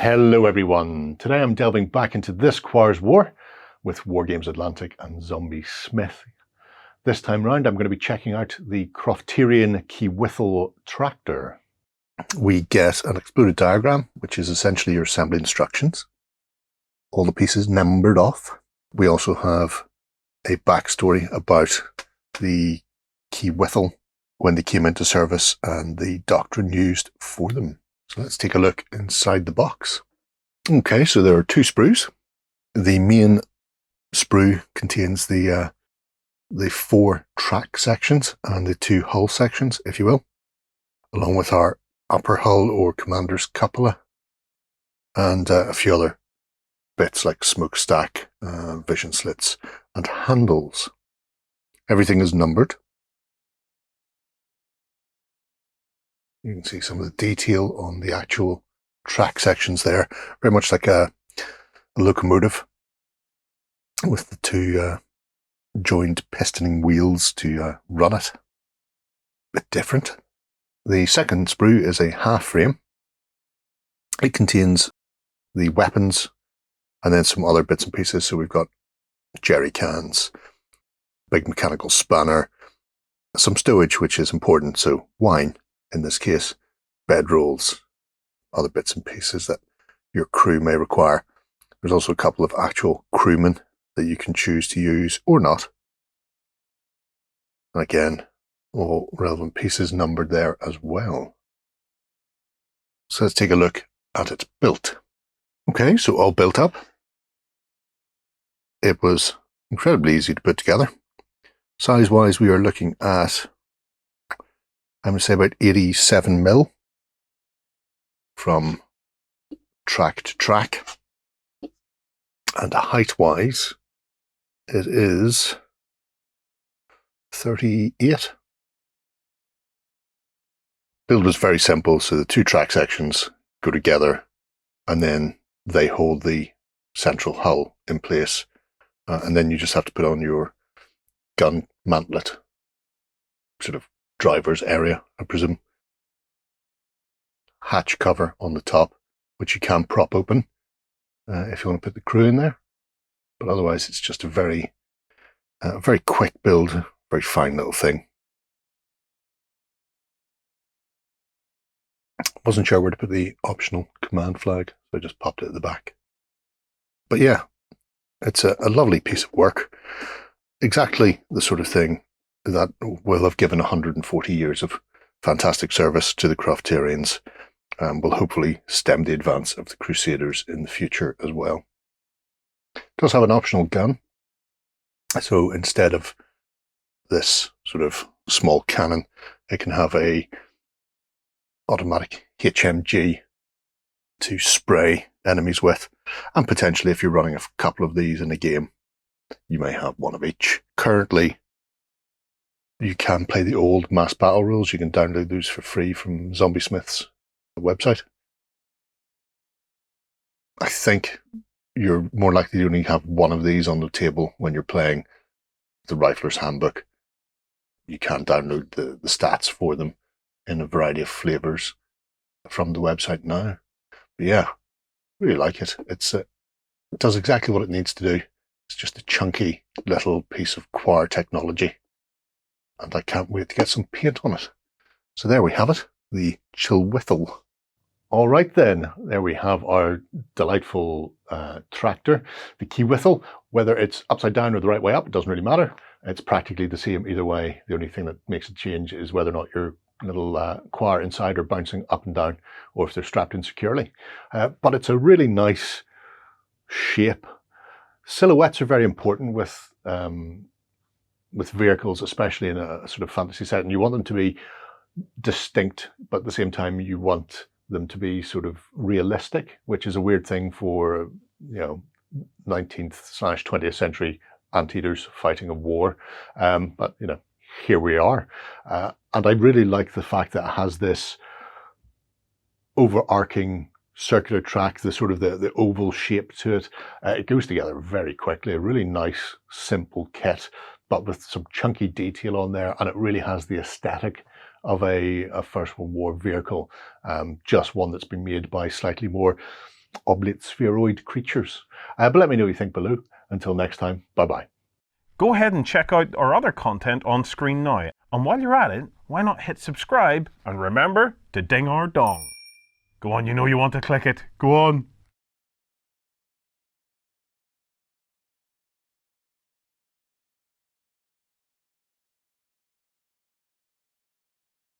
Hello everyone, today I'm delving back into this Quars war with Wargames Atlantic and ZombieSmith. This time round I'm going to be checking out the Coftyran Chyweethl Tractor. We get an exploded diagram, which is essentially your assembly instructions. All the pieces numbered off. We also have a backstory about the Chyweethl, when they came into service and the doctrine used for them. So let's take a look inside the box. Okay, so there are two sprues. The main sprue contains the 4 track sections and the 2 hull sections, if you will, along with our upper hull or commander's cupola and a few other bits like smokestack, vision slits and handles. Everything is numbered. You can see some of the detail on the actual track sections there, very much like a locomotive with the 2 joined pistoning wheels to run it. A bit different. The second sprue is a half frame. It contains the weapons and then some other bits and pieces. So we've got jerry cans, big mechanical spanner, some stowage, which is important. So wine, in this case, bedrolls, other bits and pieces that your crew may require. There's also a couple of actual crewmen that you can choose to use or not. And again, all relevant pieces numbered there as well. So let's take a look at it built. Okay, so all built up. It was incredibly easy to put together. Size-wise, we are looking at, I'm going to say, about 87 mil from track to track. And height-wise, it is 38. Build was very simple, so the 2 track sections go together and then they hold the central hull in place. And then you just have to put on your gun mantlet, sort of driver's area, I presume. Hatch cover on the top, which you can prop open if you want to put the crew in there. But otherwise, it's just a very quick build, very fine little thing. Wasn't sure where to put the optional command flag, so I just popped it at the back. But yeah, it's a lovely piece of work. Exactly the sort of thing that will have given 140 years of fantastic service to the Coftyrians and will hopefully stem the advance of the Crusaders in the future as well. It does have an optional gun. So instead of this sort of small cannon, it can have a automatic HMG to spray enemies with. And potentially, if you're running a couple of these in a game, you may have one of each. Currently, you can play the old mass battle rules. You can download those for free from ZombieSmith's website. I think you're more likely to only have one of these on the table when you're playing the Rifler's Handbook. You can download the stats for them in a variety of flavors from the website now. But yeah, really like it. It does exactly what it needs to do. It's just a chunky little piece of Quar technology. And I can't wait to get some paint on it. So there we have it, the Chyweethl. All right then, there we have our delightful tractor, the Chyweethl. Whether it's upside down or the right way up, it doesn't really matter. It's practically the same either way. The only thing that makes it change is whether or not your little Quar inside are bouncing up and down, or if they're strapped in securely. But it's a really nice shape. Silhouettes are very important with vehicles, especially in a sort of fantasy setting. You want them to be distinct, but at the same time you want them to be sort of realistic, which is a weird thing for 19th/20th century anteaters fighting a war. But here we are. And I really like the fact that it has this overarching circular track, the sort of the oval shape to it. It goes together very quickly. A really nice, simple kit, but with some chunky detail on there. And it really has the aesthetic of a First World War vehicle, just one that's been made by slightly more oblate spheroid creatures. But let me know what you think below. Until next time, bye-bye. Go ahead and check out our other content on screen now. And while you're at it, why not hit subscribe and remember to ding our dong. Go on, you know you want to click it. Go on.